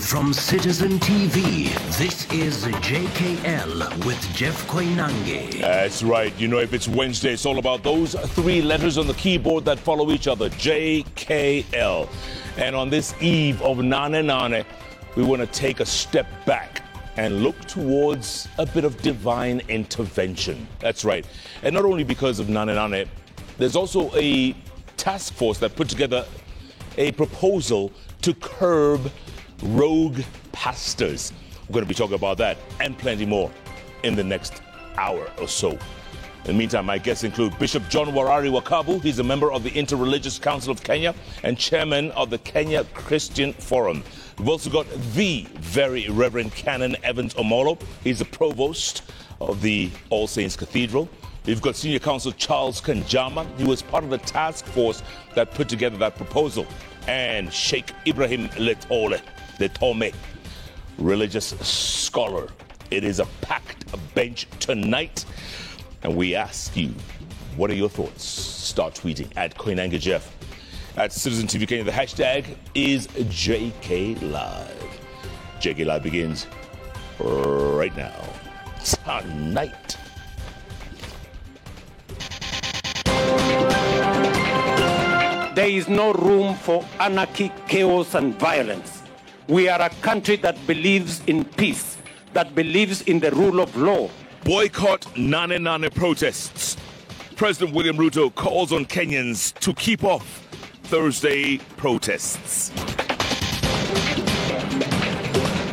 from Citizen TV, this is JKL with Jeff Koinange. That's right. You know, if it's Wednesday, it's all about those three letters on the keyboard that follow each other, JKL. And on this eve of Nane Nane, we want to take a step back and look towards a bit of divine intervention. That's right. And not only because of Nane Nane, there's also a task force that put together a proposal to curb rogue pastors. We're going to be talking about that and plenty more in the next hour or so. In the meantime, my guests include Bishop John Warari Wakabu. He's a member of the Interreligious Council of Kenya and chairman of the Kenya Christian Forum. We've also got the very Reverend Canon Evans Omolo. He's the provost of the All Saints Cathedral. We've got Senior Counsel Charles Kanjama. He was part of the task force that put together that proposal. And Sheikh Ibrahim Letome, religious scholar. It is a packed bench tonight. And we ask you, what are your thoughts? Start tweeting at KoinangeJeff. At Citizen TV Kenya, the hashtag is JKLive. JKLive begins right now. Tonight. There is no room for anarchy, chaos, and violence. We are a country that believes in peace, that believes in the rule of law. Boycott Nane Nane protests. President William Ruto calls on Kenyans to keep off Thursday protests.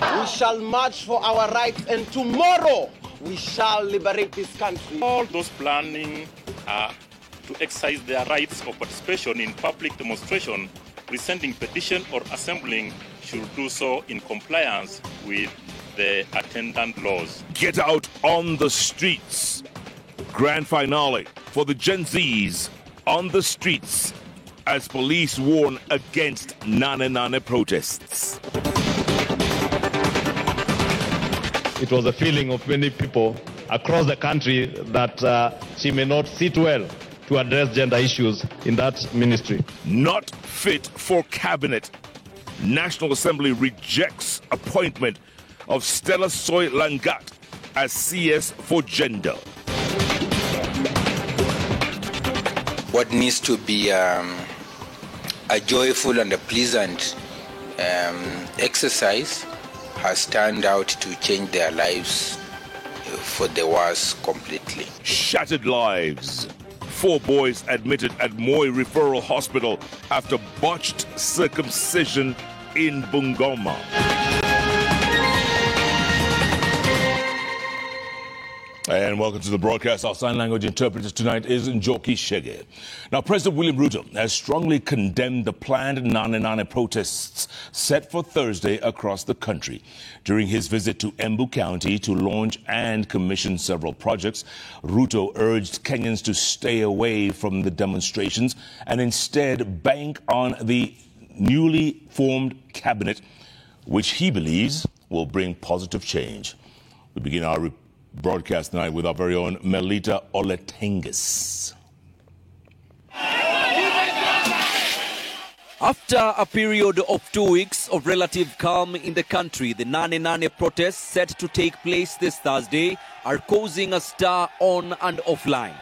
We shall march for our rights, and tomorrow we shall liberate this country. All those planning to exercise their rights of participation in public demonstration, presenting petition or assembling should do so in compliance with the attendant laws. Get out on the streets. Grand finale for the Gen Zs on the streets as police warn against Nane Nane protests. It was a feeling of many people across the country that she may not sit well to address gender issues in that ministry. Not fit for cabinet. National Assembly rejects appointment of Stella Soy Langat as CS for gender. What needs to be a joyful and a pleasant exercise has turned out to change their lives for the worse completely. Shattered lives. 4 boys admitted at Moi Referral Hospital after botched circumcision in Bungoma. And welcome to the broadcast. Our sign language interpreter tonight is Njoki Shege. Now, President William Ruto has strongly condemned the planned Nane Nane protests set for Thursday across the country. During his visit to Embu County to launch and commission several projects, Ruto urged Kenyans to stay away from the demonstrations and instead bank on the newly formed cabinet, which he believes will bring positive change. We begin our broadcast tonight with our very own Melita Oletenges. After a period of 2 weeks of relative calm in the country, the Nane Nane protests set to take place this Thursday are causing a stir on and offline.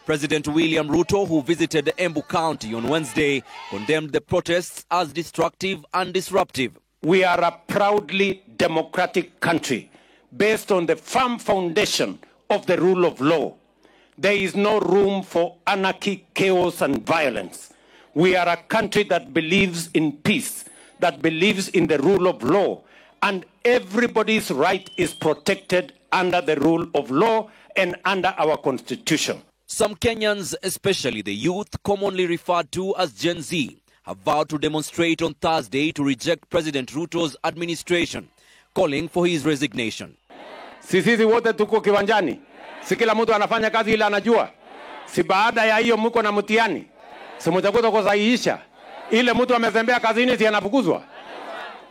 President William Ruto, who visited Embu County on Wednesday, condemned the protests as destructive and disruptive. We are a proudly democratic country based on the firm foundation of the rule of law. There is no room for anarchy, chaos, and violence. We are a country that believes in peace, that believes in the rule of law, and everybody's right is protected under the rule of law and under our constitution. Some Kenyans, especially the youth, commonly referred to as Gen Z, have vowed to demonstrate on Thursday to reject President Ruto's administration, calling for his resignation. Sisi wote tuko kiwanjani. Si kila mtu anafanya kazi ile anajua. Si baada ya hiyo mko na mtihani. Si mtakuta kusahihisha. Ile mtu amezembea kazini si anafukuzwa.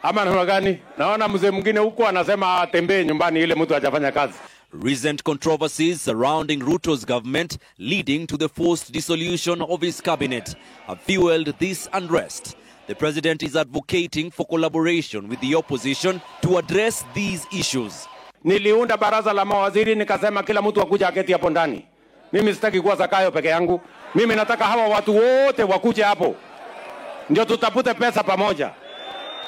Ama namna gani? Naona mzee mwingine huko anasema atembee nyumbani ile mtu hajafanya kazi. Recent controversies surrounding Ruto's government leading to the forced dissolution of his cabinet have fueled this unrest. The president is advocating for collaboration with the opposition to address these issues. Niliunda baraza la mawaziri nikasema kila mtu akuja aketi hapo ndani. Mimi sitaki kuwa Zakayo peke yangu. Mimi nataka hawa watu wote wakuje hapo. Ndio tutapute pesa pamoja.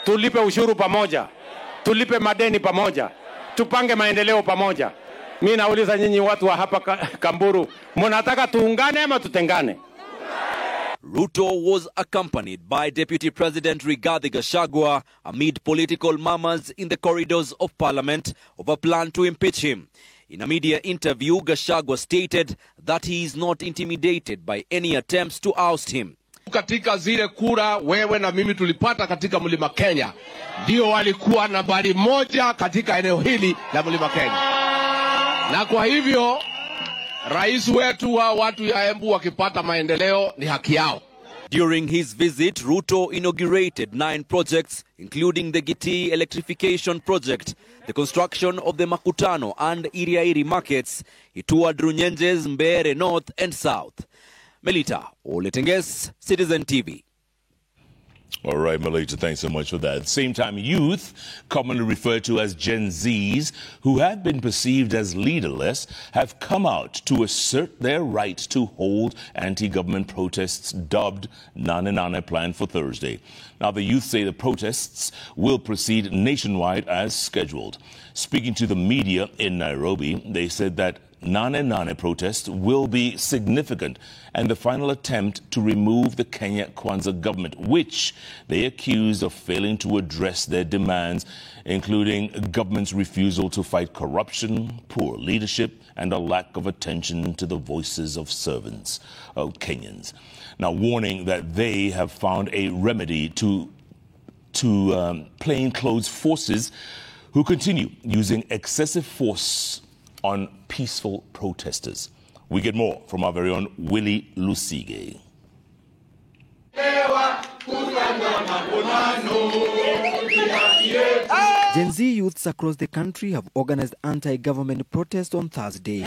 Tulipe ushuru pamoja. Tulipe madeni pamoja. Tupange maendeleo pamoja. Mimi nauliza nyinyi watu wa hapa Kamburu, mnataka tuungane ama tutengane? Ruto was accompanied by Deputy President Rigathi Gachagua amid political murmurs in the corridors of Parliament over a plan to impeach him. In a media interview, Gachagua stated that he is not intimidated by any attempts to oust him. Katika zile kura wewe na mimi tulipata katika Mlima Kenya, ndio walikuwa nambari 1 katika eneo hili la Mlima Kenya. Na kwa hivyo rais wetu wa watu ya Embu wakipata maendeleo ni haki yao. During his visit, Ruto inaugurated 9 projects, including the Giti electrification project, the construction of the Makutano and Iriairi markets. He toured Runyenjes, Mbeere North and South. Melita Oletenges, Citizen TV. All right, Melita, thanks so much for that. At the same time, youth, commonly referred to as Gen Zs, who have been perceived as leaderless, have come out to assert their right to hold anti-government protests dubbed Nane Nane planned for Thursday. Now, the youth say the protests will proceed nationwide as scheduled. Speaking to the media in Nairobi, they said that Nane Nane protests will be significant and the final attempt to remove the Kenya Kwanza government, which they accused of failing to address their demands, including government's refusal to fight corruption, poor leadership, and a lack of attention to the voices of servants of Kenyans. Now, warning that they have found a remedy to plainclothes forces who continue using excessive force on peaceful protesters. We get more from our very own Willie Lusige. Gen Z youths across the country have organized anti-government protests on Thursday.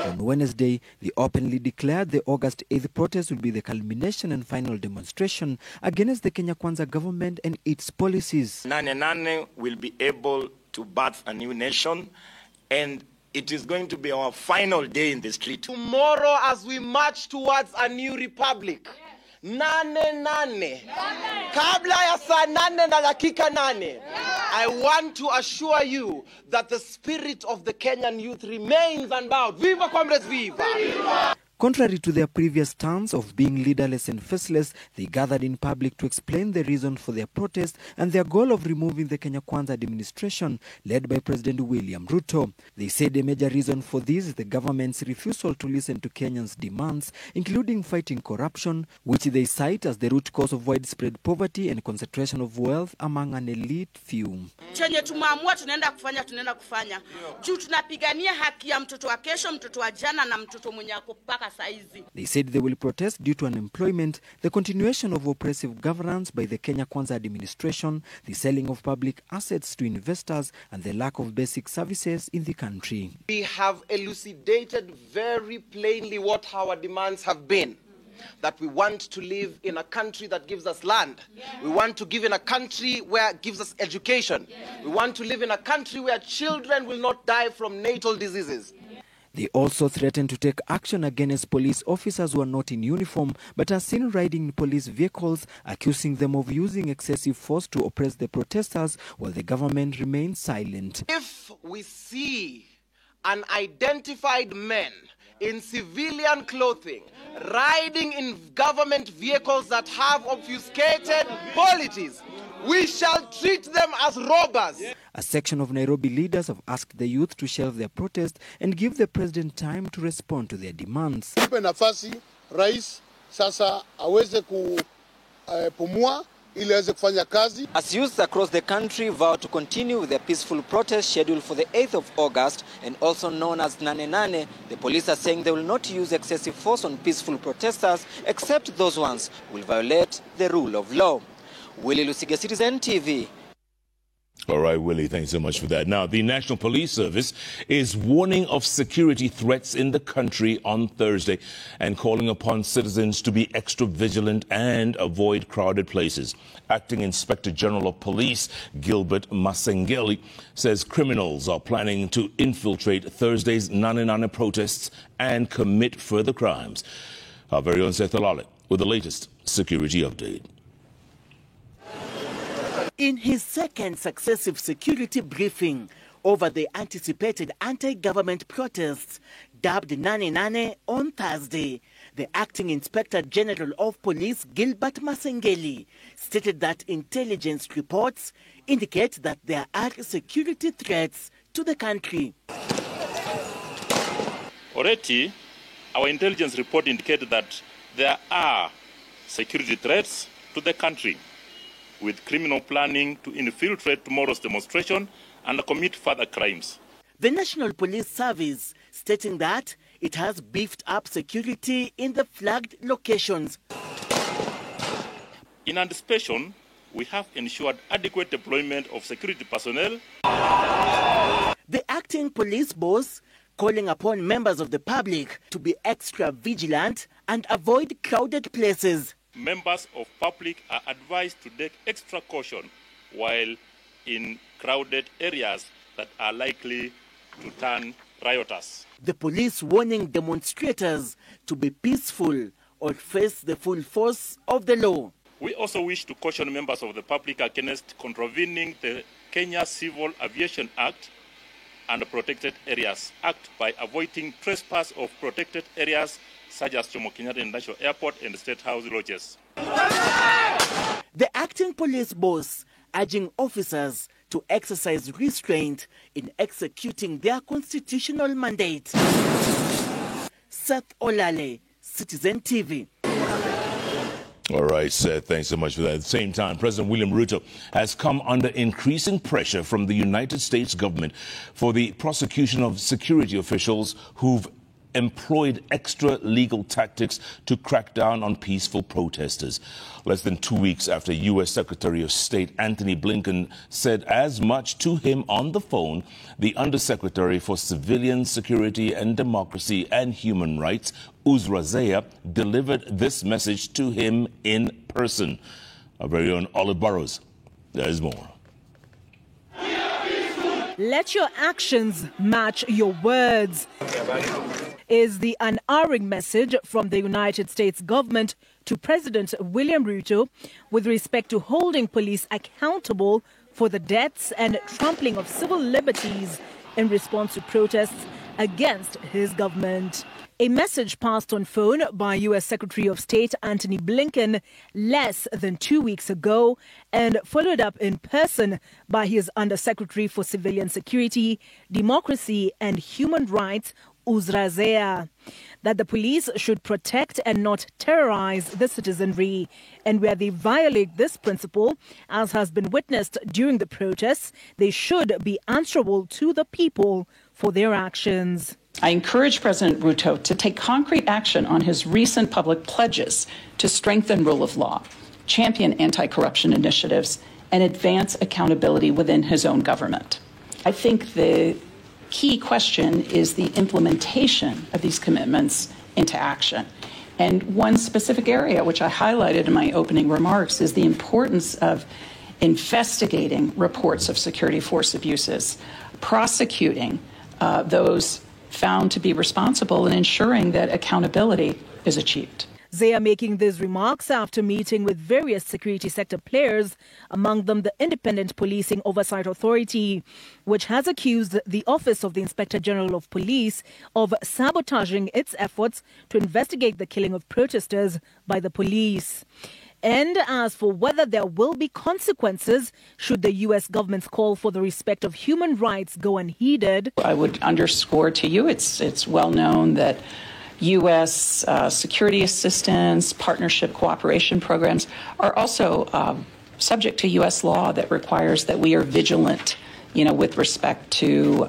On Wednesday, they openly declared the August 8th protest will be the culmination and final demonstration against the Kenya Kwanza government and its policies. Nane Nane will be able to birth a new nation, and it is going to be our final day in the street. Tomorrow, as we march towards a new republic, Nane Nane, kabla ya saa 8 na dakika 8, I want to assure you that the spirit of the Kenyan youth remains unbowed. Viva comrades, viva! Contrary to their previous stance of being leaderless and faceless, they gathered in public to explain the reason for their protest and their goal of removing the Kenya Kwanza administration led by President William Ruto. They said a major reason for this is the government's refusal to listen to Kenyans' demands, including fighting corruption, which they cite as the root cause of widespread poverty and concentration of wealth among an elite few. Chenye tumeamua tunaenda kufanya. Juu tunapigania haki ya mtoto wa kesho, mtoto wa jana na mtoto mwenye ako paka saizi. They said they will protest due to unemployment, the continuation of oppressive governance by the Kenya Kwanza administration, the selling of public assets to investors, and the lack of basic services in the country. We have elucidated very plainly what our demands have been. That we want to live in a country that gives us land. We want to live in a country where it gives us education. We want to live in a country where children will not die from natal diseases. They also threatened to take action against police officers who are not in uniform but are seen riding police vehicles, accusing them of using excessive force to oppress the protesters while the government remains silent. If we see unidentified men in civilian clothing riding in government vehicles that have obfuscated policies, we shall treat them as robbers. A section of Nairobi leaders have asked the youth to shelve their protest and give the president time to respond to their demands. Nafasi rais sasa aweze kupumua ili aweze kufanya kazi. As youths across the country vow to continue with their peaceful protest scheduled for the 8th of August and also known as Nane Nane, the police are saying they will not use excessive force on peaceful protesters except those ones who will violate the rule of law. Willie Lusige, Citizen TV. All right, Willie, thanks so much for that. Now, the National Police Service is warning of security threats in the country on Thursday and calling upon citizens to be extra vigilant and avoid crowded places. Acting Inspector General of Police Gilbert Masengeli says criminals are planning to infiltrate Thursday's Nane protests and commit further crimes. Our very own Seth Alale with the latest security update. In his second successive security briefing over the anticipated anti-government protests dubbed Nane on Thursday, the Acting Inspector General of Police Gilbert Masengeli stated that intelligence reports indicate that there are security threats to the country. Already, our intelligence report indicated that there are security threats to the country, with criminal planning to infiltrate tomorrow's demonstration and commit further crimes. The National Police Service stating that it has beefed up security in the flagged locations. In anticipation, we have ensured adequate deployment of security personnel. The acting police boss calling upon members of the public to be extra vigilant and avoid crowded places. Members of public are advised to take extra caution while in crowded areas that are likely to turn riotous. The police warning demonstrators to be peaceful or face the full force of the law. We also wish to caution members of the public against contravening the Kenya Civil Aviation Act and Protected Areas Act by avoiding trespass of protected areas such as Jomo Kenyatta International Airport and State House lodges. The acting police boss urging officers to exercise restraint in executing their constitutional mandate. Seth Olale, Citizen TV. All right, Seth, thanks so much for that. At the same time, President William Ruto has come under increasing pressure from the United States government for the prosecution of security officials who've employed extra legal tactics to crack down on peaceful protesters. Less than 2 weeks after U.S. Secretary of State Antony Blinken said as much to him on the phone, the Undersecretary for Civilian Security and Democracy and Human Rights, Uzra Zeya, delivered this message to him in person. Our very own Olive Burrows. There's more. Let your actions match your words, is the unerring message from the United States government to President William Ruto with respect to holding police accountable for the deaths and trampling of civil liberties in response to protests against his government. A message passed on phone by U.S. Secretary of State Antony Blinken less than 2 weeks ago and followed up in person by his Undersecretary for Civilian Security, Democracy and Human Rights, Uzra Zeya, that the police should protect and not terrorize the citizenry. And where they violate this principle, as has been witnessed during the protests, they should be answerable to the people for their actions. I encourage President Ruto to take concrete action on his recent public pledges to strengthen rule of law, champion anti-corruption initiatives, and advance accountability within his own government. I think the key question is the implementation of these commitments into action. And one specific area, which I highlighted in my opening remarks, is the importance of investigating reports of security force abuses, prosecuting those found to be responsible, and ensuring that accountability is achieved. Zeya making these remarks after meeting with various security sector players, among them the Independent Policing Oversight Authority, which has accused the Office of the Inspector General of Police of sabotaging its efforts to investigate the killing of protesters by the police. And as for whether there will be consequences should the U.S. government's call for the respect of human rights go unheeded, I would underscore to you, it's well known that U.S. security assistance, partnership cooperation programs are also subject to U.S. law that requires that we are vigilant, with respect to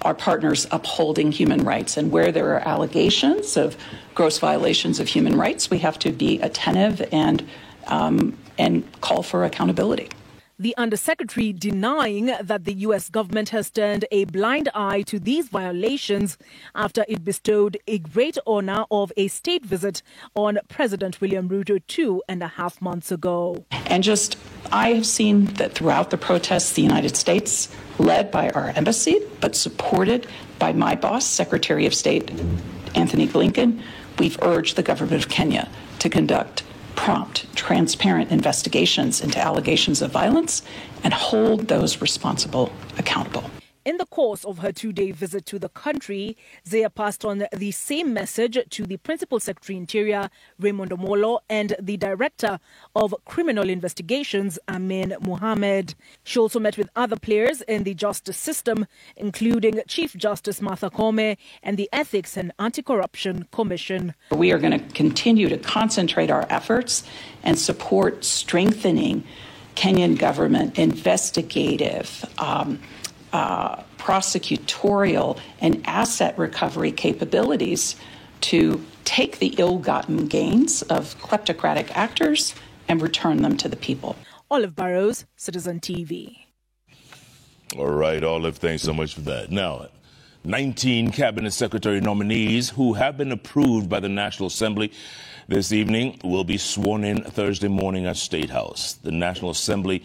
our partners upholding human rights. And where there are allegations of gross violations of human rights, we have to be attentive and call for accountability. The Undersecretary denying that the U.S. government has turned a blind eye to these violations after it bestowed a great honor of a state visit on President William Ruto 2.5 months ago. And I have seen that throughout the protests, the United States, led by our embassy, but supported by my boss, Secretary of State Anthony Blinken, we've urged the government of Kenya to conduct prompt, transparent investigations into allegations of violence and hold those responsible accountable. In the course of her 2-day visit to the country, Zaya passed on the same message to the Principal Secretary Interior, Raymond Omolo, and the Director of Criminal Investigations, Amin Mohammed. She also met with other players in the justice system, including Chief Justice Martha Koome and the Ethics and Anti-Corruption Commission. We are going to continue to concentrate our efforts and support strengthening Kenyan government investigative prosecutorial and asset recovery capabilities to take the ill-gotten gains of kleptocratic actors and return them to the people. Olive Burrows, Citizen TV. All right, Olive, thanks so much for that. Now, 19 Cabinet Secretary nominees who have been approved by the National Assembly this evening will be sworn in Thursday morning at State House. The National Assembly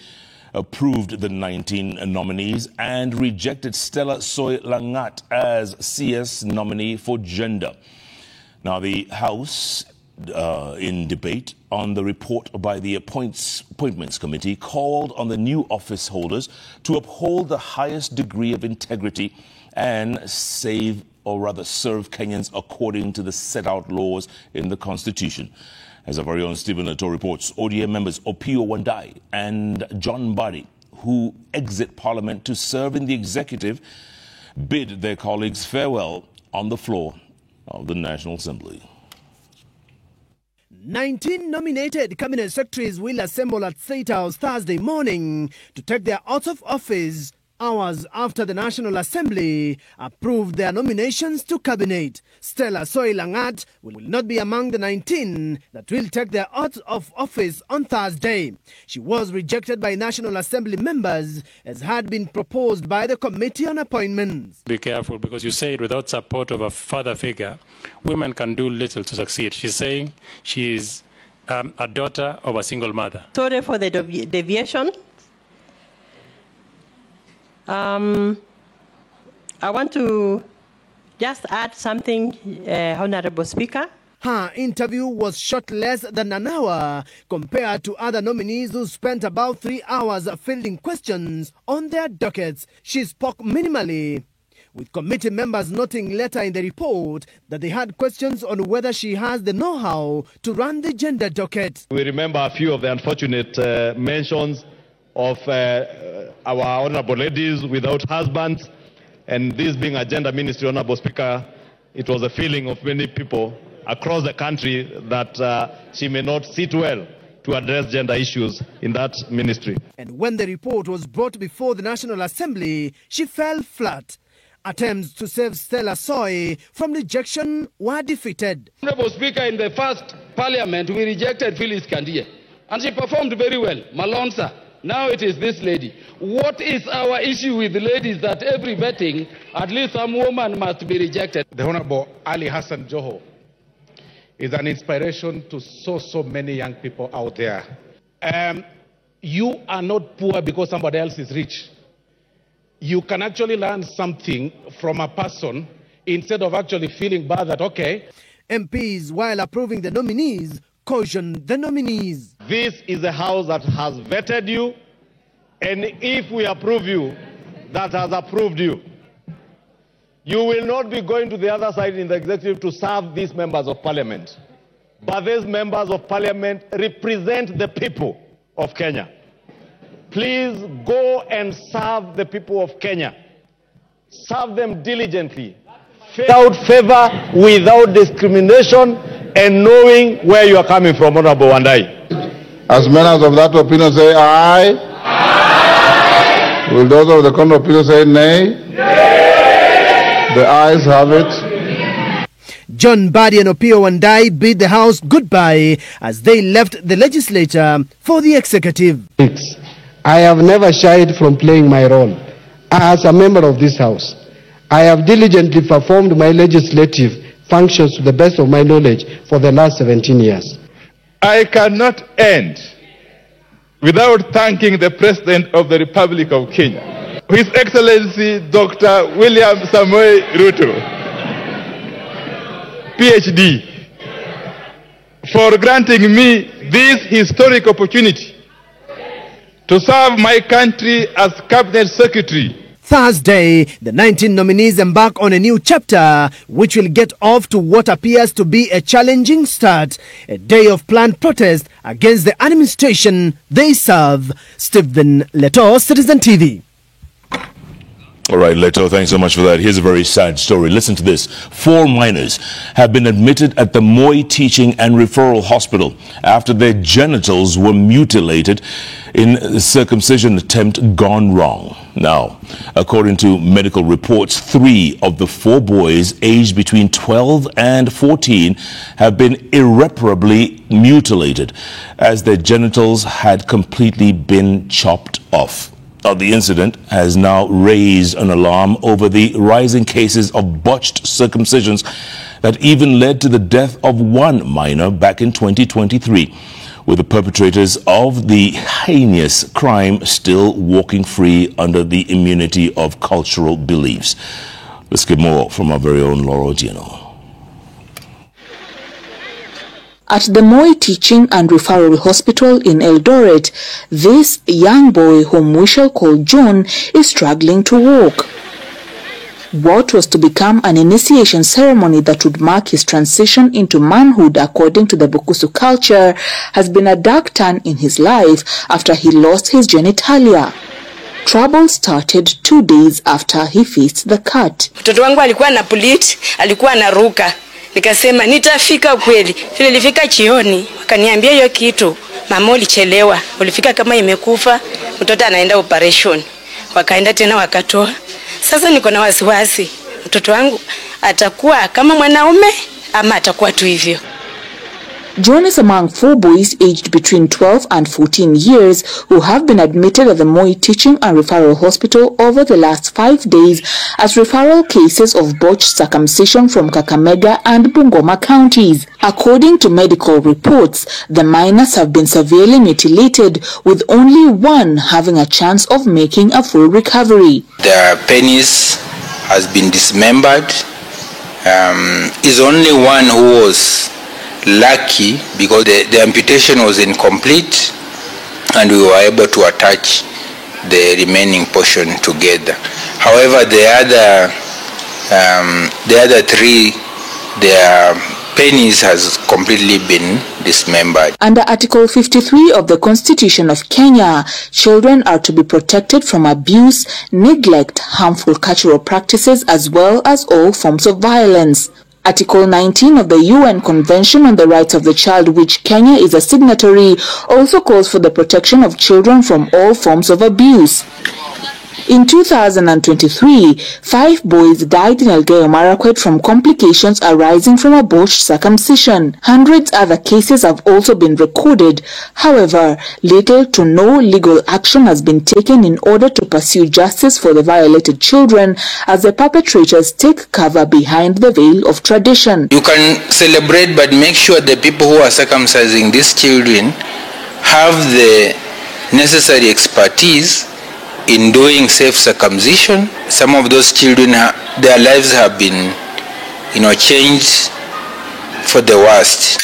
approved the 19 nominees and rejected Stella Soy Langat as CS nominee for gender. Now, the House, in debate on the report by the Appointments Committee, called on the new office holders to uphold the highest degree of integrity and serve Kenyans according to the set out laws in the Constitution. As our very own Stephen Leto reports, ODM members Opio Wandai and John Badi, who exit Parliament to serve in the executive, bid their colleagues farewell on the floor of the National Assembly. 19 nominated cabinet secretaries will assemble at State House Thursday morning to take their oath of office hours after the National Assembly approved their nominations to cabinet. Stella Soy Langat will not be among the 19 that will take their oath of office on Thursday. She was rejected by National Assembly members as had been proposed by the Committee on Appointments. Be careful, because you said without support of a father figure, women can do little to succeed. She's saying she is a daughter of a single mother. Sorry for the deviation. I want to just add something, Honorable Speaker. Her interview was short less than an hour compared to other nominees who spent about 3 hours fielding questions on their dockets. She spoke minimally, with committee members noting later in the report that they had questions on whether she has the know-how to run the gender docket. We remember a few of the unfortunate mentions of our honorable ladies without husbands, and this being a gender ministry, Honorable Speaker, it was a feeling of many people across the country that she may not sit well to address gender issues in that ministry. And when the report was brought before the National Assembly, she fell flat. Attempts to save Stella Soy from rejection were defeated. Honorable Speaker, in the first parliament, we rejected Phyllis Kandie, and she performed very well, Malonza. Now it is this lady. What is our issue with the ladies that every vetting, at least some woman must be rejected? The Honorable Ali Hassan Joho is an inspiration to so many young people out there. You are not poor because somebody else is rich. You can actually learn something from a person instead of actually feeling bad that, okay. MPs, while approving the nominees, cautioned the nominees. This is a house that has vetted you, and if we approve you, that has approved you. You will not be going to the other side in the executive to serve these members of parliament. But these members of parliament represent the people of Kenya. Please go and serve the people of Kenya. Serve them diligently, without favor, without discrimination, and knowing where you are coming from, Honorable Wandai. As members of that opinion say aye. Aye. Will those of the contrary opinion say nay? Nay. The ayes have it. John Badi and Opio Wandai bid the House goodbye as they left the legislature for the executive. And I have never shied from playing my role. As a member of this House, I have diligently performed my legislative functions to the best of my knowledge for the last 17 years. I cannot end without thanking the President of the Republic of Kenya, His Excellency Dr. William Samoei Ruto, PhD, for granting me this historic opportunity to serve my country as Cabinet Secretary. Thursday, the 19 nominees embark on a new chapter, which will get off to what appears to be a challenging start. A day of planned protest against the administration they serve. Stephen Leto, Citizen TV. All right, Leto, thanks so much for that. Here's a very sad story. Listen to this. 4 minors have been admitted at the Moi Teaching and Referral Hospital after their genitals were mutilated in a circumcision attempt gone wrong. Now, according to medical reports, 3 of the 4 boys aged between 12 and 14 have been irreparably mutilated as their genitals had completely been chopped off. Now, the incident has now raised an alarm over the rising cases of botched circumcisions that even led to the death of 1 minor back in 2023, with the perpetrators of the heinous crime still walking free under the immunity of cultural beliefs. Let's get more from our very own Laura Otieno. At the Moi Teaching and Referral Hospital in Eldoret, this young boy, whom we shall call John, is struggling to walk. What was to become an initiation ceremony that would mark his transition into manhood according to the Bukusu culture has been a dark turn in his life after he lost his genitalia. Trouble started 2 days after he faced the cut. Mtoto wangu alikuwa na pulit, alikuwa anaruka. Nikasema nitafika kweli. Vile nilifika chioni, wakaniambia hiyo kitu, mama ulichelewa, ulifika kama imekufa, mtoto anaenda operation. Wakaenda tena wakatoa. Sasa niko na wasiwasi, mtoto wangu atakuwa kama mwanaume ama atakuwa tu hivyo. John is among 4 boys aged between 12 and 14 years who have been admitted at the Moi Teaching and Referral Hospital over the last 5 days as referral cases of botched circumcision from Kakamega and Bungoma counties. According to medical reports, the minors have been severely mutilated, with only 1 having a chance of making a full recovery. Their penis has been dismembered. Is only 1 who was lucky because the amputation was incomplete and we were able to attach the remaining portion together. However, the other 3, their penis has completely been dismembered. Under Article 53 of the Constitution of Kenya, children are to be protected from abuse, neglect, harmful cultural practices, as well as all forms of violence. Article 19 of the UN Convention on the Rights of the Child, which Kenya is a signatory, also calls for the protection of children from all forms of abuse. In 2023, 5 boys died in Elgeyo Marakwet from complications arising from a botched circumcision. Hundreds other cases have also been recorded. However, little to no legal action has been taken in order to pursue justice for the violated children, as the perpetrators take cover behind the veil of tradition. You can celebrate, but make sure the people who are circumcising these children have the necessary expertise in doing safe circumcision. Some of those children, their lives have been, changed for the worst.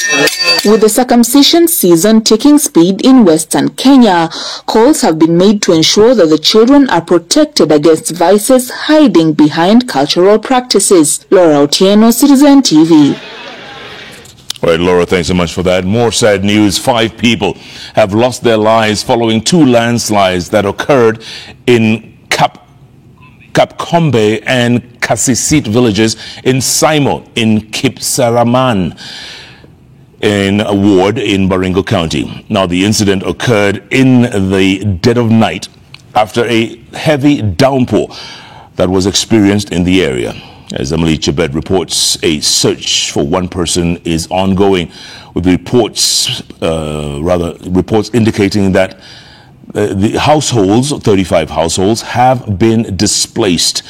With the circumcision season taking speed in Western Kenya, calls have been made to ensure that the children are protected against vices hiding behind cultural practices. Laura Otieno, Citizen TV. All right, Laura, thanks so much for that. More sad news. 5 people have lost their lives following 2 landslides that occurred in Kapkombe and Kasisit villages in Saimo in Kipsaraman in a ward in Baringo County. Now, the incident occurred in the dead of night after a heavy downpour that was experienced in the area. As Emily Chebet reports, a search for 1 person is ongoing, with reports indicating that the households, 35 households, have been displaced.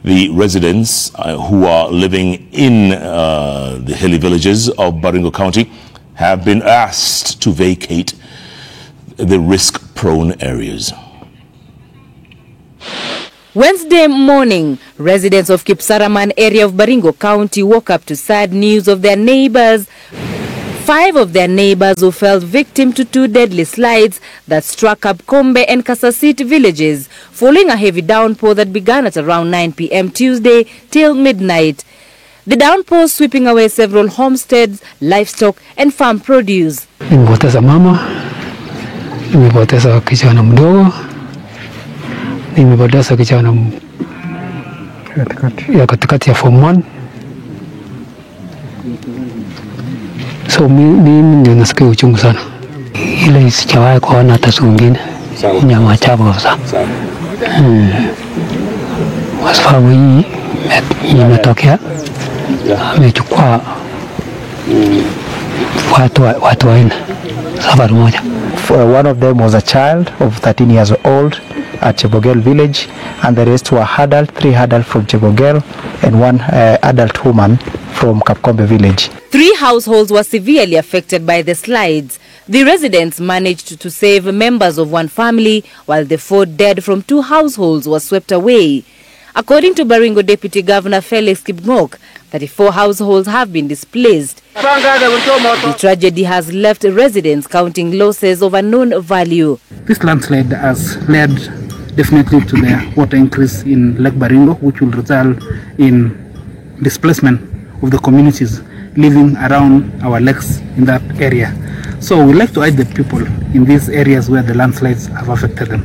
The residents who are living in the hilly villages of Baringo County have been asked to vacate the risk-prone areas. Wednesday morning, residents of Kipsaraman area of Baringo County woke up to sad news of their neighbors. 5 of their neighbors who fell victim to 2 deadly slides that struck Kapkombe and Kasasit villages, following a heavy downpour that began at around 9 p.m. Tuesday till midnight. The downpour sweeping away several homesteads, livestock and farm produce. Nimepoteza mama, nimepoteza kijana mdogo, nimepoteza kijana katikati ya form 1. So mimi ndio nasikia uchungu sana. Ile sijawahi kuona hata siku nyingine. Nyama chafu kabisa. Kwa sababu hii imetokea, amechukua watu wanne safari moja. One of them was a child of 13 years old at Chebogel village, and the rest were adult, 3 adult from Chebogel and 1 adult woman from Kapkombe village. 3 households were severely affected by the slides. The residents managed to save members of 1 family, while the 4 dead from 2 households were swept away. According to Baringo Deputy Governor Felix Kipngok, 34 households have been displaced. The tragedy has left residents counting losses of unknown value. This landslide has led definitely to the water increase in Lake Baringo, which will result in displacement of the communities living around our lakes in that area. So we'd like to urge the people in these areas where the landslides have affected them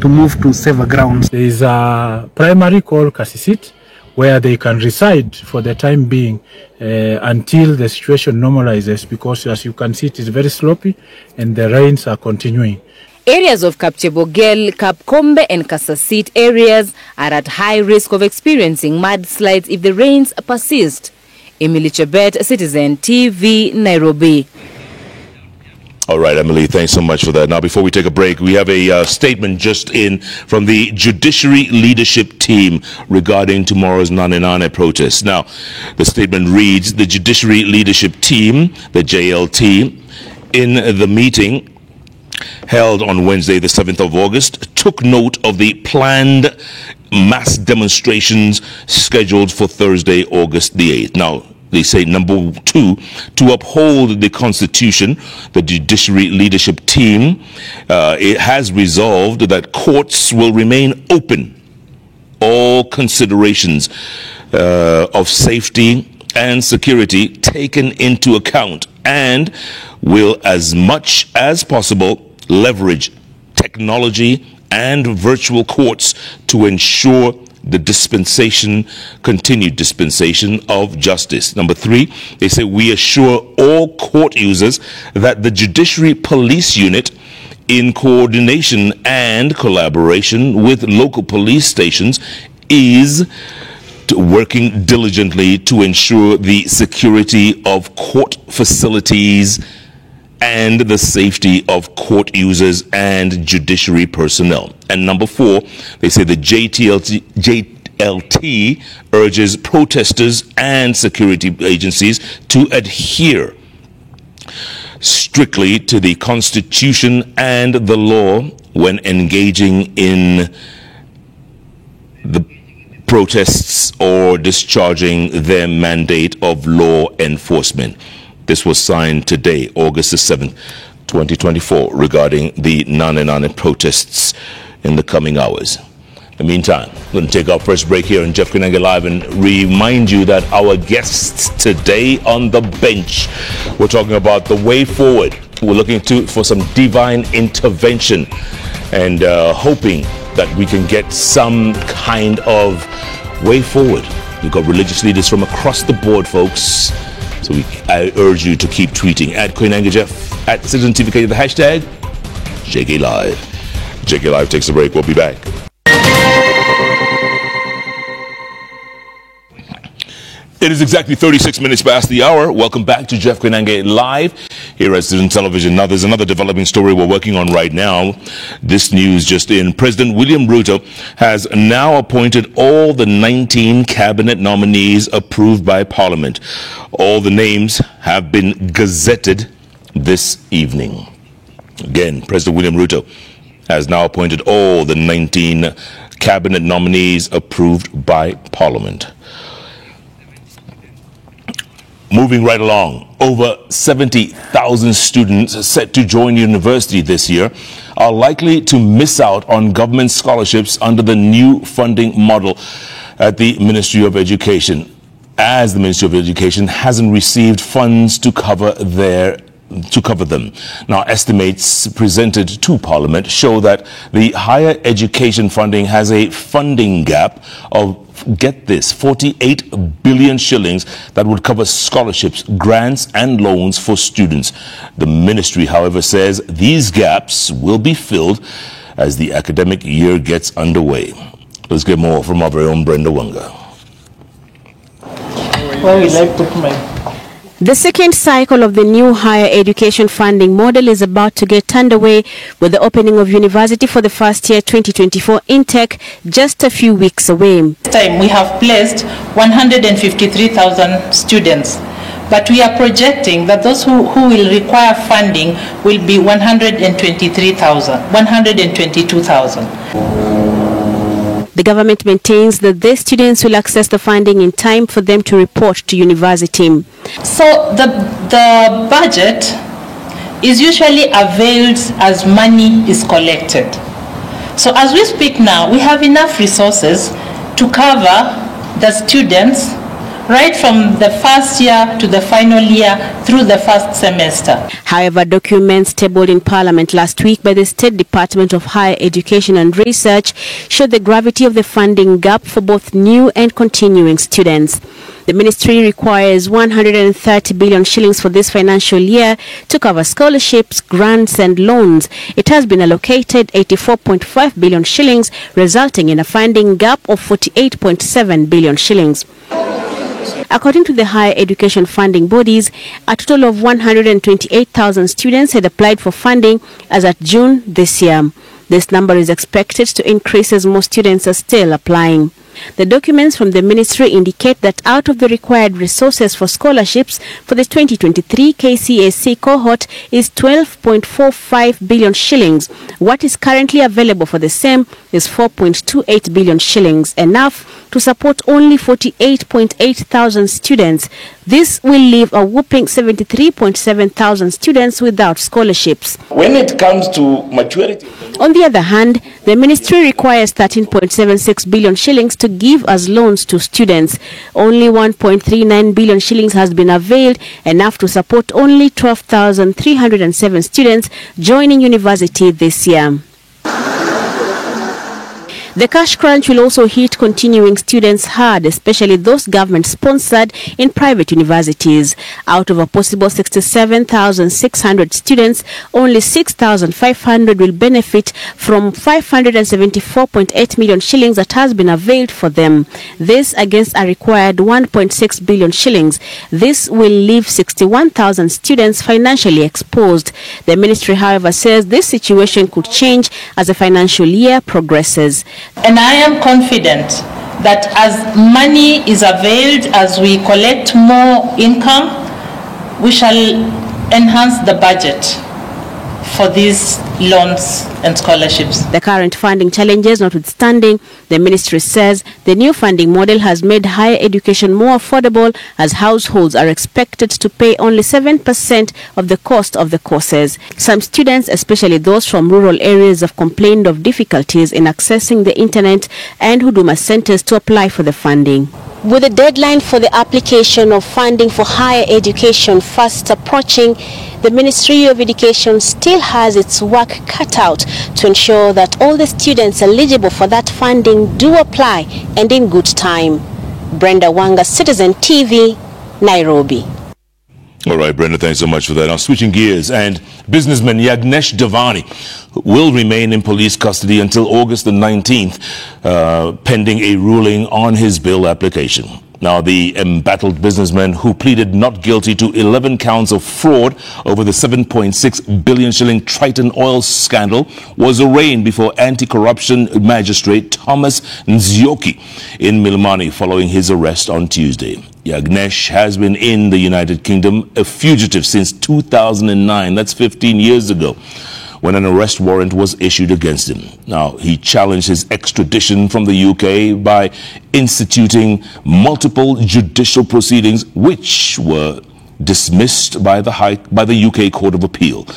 to move to safer grounds. There is a primary called Kasisit where they can reside for the time being until the situation normalizes, because as you can see it is very sloppy and the rains are continuing. Areas of Kapchebogel, Kapkombe and Kasasit areas are at high risk of experiencing mudslides if the rains persist. Emily Chebet, Citizen TV, Nairobi. All right, Emily, thanks so much for that. Now, before we take a break, we have a statement just in from the Judiciary leadership team regarding tomorrow's Nane Nane protest. Now, the statement reads, the Judiciary leadership team, the JLT, in the meeting held on Wednesday, the 7th of August, took note of the planned mass demonstrations scheduled for Thursday, August the 8th. Now, they say, number 2, to uphold the Constitution, the Judiciary leadership team it has resolved that courts will remain open. All considerations of safety and security taken into account, and will, as much as possible, leverage technology and virtual courts to ensure the continued dispensation of justice. Number 3, they say, we assure all court users that the Judiciary Police Unit, in coordination and collaboration with local police stations, is working diligently to ensure the security of court facilities and the safety of court users and judiciary personnel. And number 4, they say the JLT urges protesters and security agencies to adhere strictly to the Constitution and the law when engaging in the protests or discharging their mandate of law enforcement. This was signed today, August the 7th, 2024, regarding the Nane Nane protests in the coming hours. In the meantime, we're going to take our first break here on JKLive and remind you that our guests today on the bench, we're talking about the way forward. We're looking for some divine intervention and hoping that we can get some kind of way forward. We've got religious leaders from across the board, folks. So I urge you to keep tweeting at Jeff, at Citizen TVK, the hashtag JKLive. JKLive takes a break. We'll be back. It is exactly 36 minutes past the hour. Welcome back to Jeff Koinange Live here at Citizen Television. Now, there's another developing story we're working on right now. This news just in. President William Ruto has now appointed all the 19 cabinet nominees approved by Parliament. All the names have been gazetted this evening. Again, President William Ruto has now appointed all the 19 cabinet nominees approved by Parliament. Moving right along, over 70,000 students set to join university this year are likely to miss out on government scholarships under the new funding model at the Ministry of Education, as the Ministry of Education hasn't received funds to cover them. Now, estimates presented to Parliament show that the higher education funding has a funding gap of, get this, 48 billion shillings that would cover scholarships, grants and loans for students. The ministry, however, says these gaps will be filled as the academic year gets underway. Let's get more from our very own Brenda Wanga. Where will I put my... The second cycle of the new higher education funding model is about to get underway with the opening of university for the first year 2024 intake just a few weeks away. This time we have placed 153,000 students, but we are projecting that those who will require funding will be 122,000. The government maintains that these students will access the funding in time for them to report to university. So the budget is usually availed as money is collected. So as we speak now, we have enough resources to cover the students right from the first year to the final year through the first semester. However, documents tabled in Parliament last week by the State Department of Higher Education and Research showed the gravity of the funding gap for both new and continuing students. The ministry requires 130 billion shillings for this financial year to cover scholarships, grants and loans. It has been allocated 84.5 billion shillings, resulting in a funding gap of 48.7 billion shillings. According to the higher education funding bodies, a total of 128,000 students had applied for funding as at June this year. This number is expected to increase as more students are still applying. The documents from the ministry indicate that out of the required resources for scholarships for the 2023 KCSE cohort is 12.45 billion shillings. What is currently available for the same is 4.28 billion shillings, enough to support only 48.8 thousand students. This will leave a whopping 73.7 thousand students without scholarships. When it comes to maturity... On the other hand, the ministry requires 13.76 billion shillings to give as loans to students. Only 1.39 billion shillings has been availed, enough to support only 12,307 students joining university this year. The cash crunch will also hit continuing students hard, especially those government-sponsored in private universities. Out of a possible 67,600 students, only 6,500 will benefit from 574.8 million shillings that has been availed for them. This against a required 1.6 billion shillings. This will leave 61,000 students financially exposed. The ministry, however, says this situation could change as the financial year progresses. And I am confident that as money is availed, as we collect more income, we shall enhance the budget for these loans and scholarships. The current funding challenges notwithstanding, the ministry says the new funding model has made higher education more affordable, as households are expected to pay only 7% of the cost of the courses. Some students, especially those from rural areas, have complained of difficulties in accessing the internet and Huduma centers to apply for the funding. With the deadline for the application of funding for higher education fast approaching, the Ministry of Education still has its work cut out to ensure that all the students eligible for that funding do apply, and in good time. Brenda Wanga, Citizen TV, Nairobi. All right, Brenda, thanks so much for that. Now, switching gears, and businessman Yogesh Davani will remain in police custody until August the 19th, pending a ruling on his bail application. Now, the embattled businessman who pleaded not guilty to 11 counts of fraud over the 7.6 billion shilling Triton oil scandal was arraigned before anti-corruption magistrate Thomas Nzioki in Milimani following his arrest on Tuesday. Yogesh has been in the United Kingdom a fugitive since 2009. That's 15 years ago, when an arrest warrant was issued against him. Now, he challenged his extradition from the UK by instituting multiple judicial proceedings, which were dismissed by the UK Court of Appeal.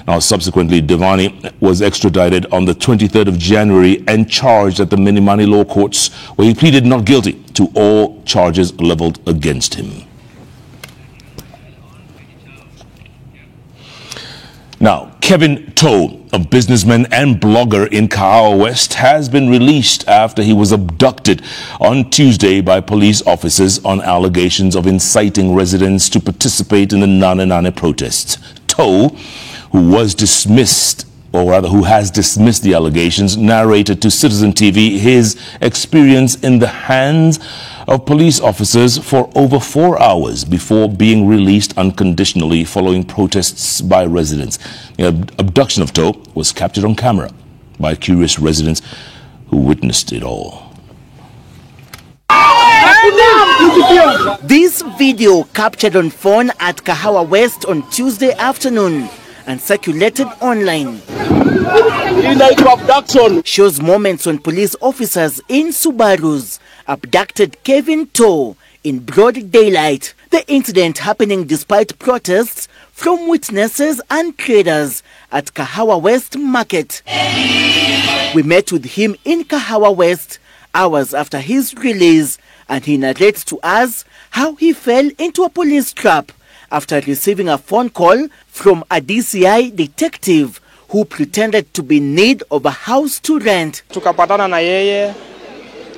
Now, subsequently, Davani was extradited on the 23rd of January and charged at the Milimani Law Courts, where he pleaded not guilty to all charges leveled against him. Now, Kevin Toh, a businessman and blogger in Kahawa West, has been released after he was abducted on Tuesday by police officers on allegations of inciting residents to participate in the Nane Nane protests. Toh, who has dismissed the allegations, narrated to Citizen TV his experience in the hands of police officers for over 4 hours before being released unconditionally following protests by residents. The abduction of Toh was captured on camera by curious residents who witnessed it all. This video, captured on phone at Kahawa West on Tuesday afternoon and circulated online, shows moments when police officers in Subarus abducted Kevin Toh in broad daylight. The incident happening despite protests from witnesses and traders at Kahawa West Market. We met with him in Kahawa West hours after his release, and he narrates to us how he fell into a police trap after receiving a phone call from a DCI detective who pretended to be in need of a house to rent. Tukapatana na yeye,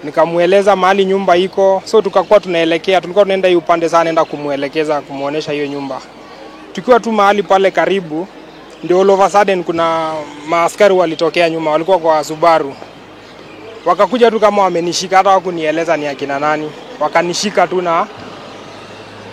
nikamueleza mahali nyumba iko, so tukakuwa tunaelekea, tulikuwa tunaenda hiyo upande sana, naenda kumuelekeza, kumuonesha hiyo nyumba. Tukiwa tu mahali pale karibu, ndio all of a sudden kuna maaskari walitokea nyuma, walikuwa kwa Subaru. Wakakuja tu kama wamenishika, hata hawakunieleza ni akina nani. Wakanishika tu na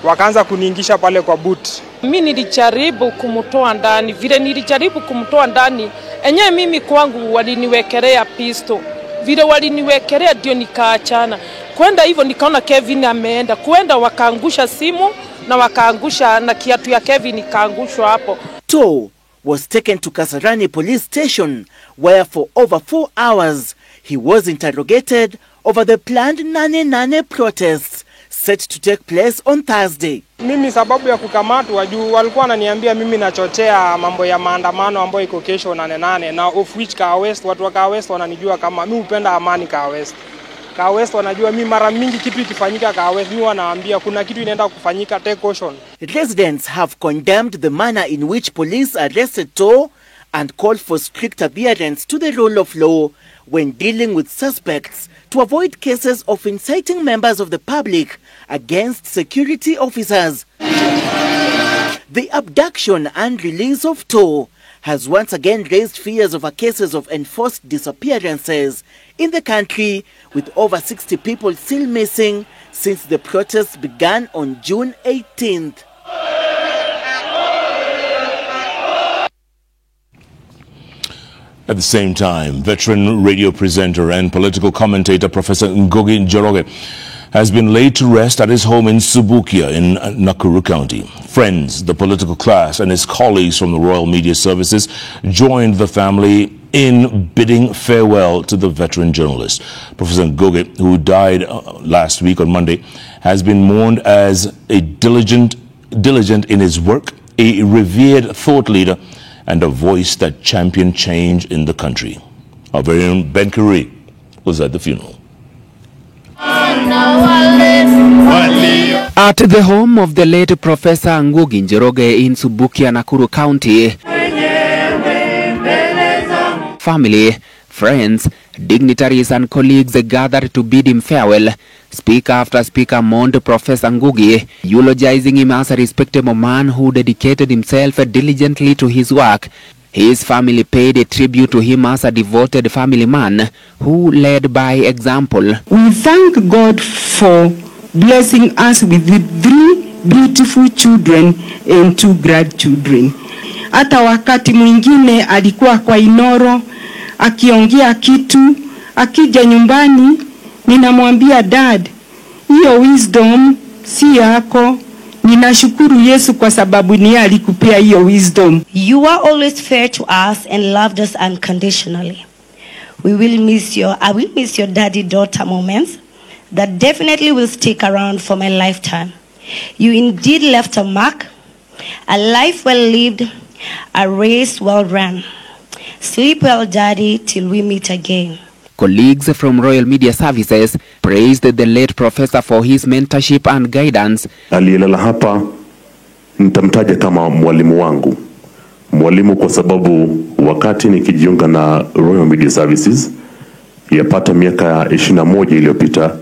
wakaanza kuniingisha pale kwa boot. Mimi nilijaribu kumtoa ndani, vile nilijaribu kumtoa ndani, enyewe mimi kwangu waliniwekelea pisto. Vile waliniwekelea ndio nikaachana. Kwenda hivyo nikaona Kevin ameenda. Kwenda wakaangusha simu na wakaangusha na kiatu ya Kevin ikaangushwa hapo. Toh was taken to Kasarani police station, where for over 4 hours he was interrogated over the planned Nane Nane protests set to take place on Thursday. Mimi sababu ya kukamatwa juu walikuwa wananiambia mimi nachochea mambo ya maandamano ambayo iko kesho Nane Nane, na of which Kahawa West, watu wa Kahawa West wananijua kama mimi hupenda amani Kahawa West. Kahawa West wanajua mimi mara mingi kitu ikifanyika Kahawa West mimi wanaambia kuna kitu inaenda kufanyika, take caution. Residents have condemned the manner in which police arrested Toh and called for strict adherence to the rule of law when dealing with suspects to avoid cases of inciting members of the public against security officers. The abduction and release of Toh has once again raised fears over cases of enforced disappearances in the country, with over 60 people still missing since the protests began on June 18th. At the same time, veteran radio presenter and political commentator Professor Isimbi Jogo has been laid to rest at his home in Subukia in Nakuru County. Friends, the political class, and his colleagues from the Royal Media Services joined the family in bidding farewell to the veteran journalist. Professor Isimbi, who died last week on Monday, has been mourned as a diligent in his work, a revered thought leader, and a voice that championed change in the country. Our very own Ben Kuri was at the funeral. At the home of the late Professor Isimbi Jogo in Subukia, Nakuru County, family, friends, dignitaries and colleagues gathered to bid him farewell. Speaker after speaker mourned Professor Isimbi, eulogizing him as a respectable man who dedicated himself diligently to his work. His family paid a tribute to him as a devoted family man who led by example. We thank God for blessing us with 3 beautiful children and 2 grandchildren. Hata wakati mwingine alikuwa kwa Inoro akiongea kitu, akija nyumbani ninamwambia dad, hiyo wisdom si yako. Ninashukuru Yesu kwa sababu ni alikupea hiyo wisdom. You are always fair to us and loved us unconditionally. I will miss your daddy-daughter moments that definitely will stick around for my lifetime. You indeed left a mark, a life well lived, a race well run. Sleep well, daddy, till we meet again. Colleagues from Royal Media Services praised the late professor for his mentorship and guidance. Aliyelala hapa nitamtaja kama mwalimu wangu. Mwalimu kwa sababu wakati nikijiunga na Royal Media Services yapata miaka 21 iliyopita,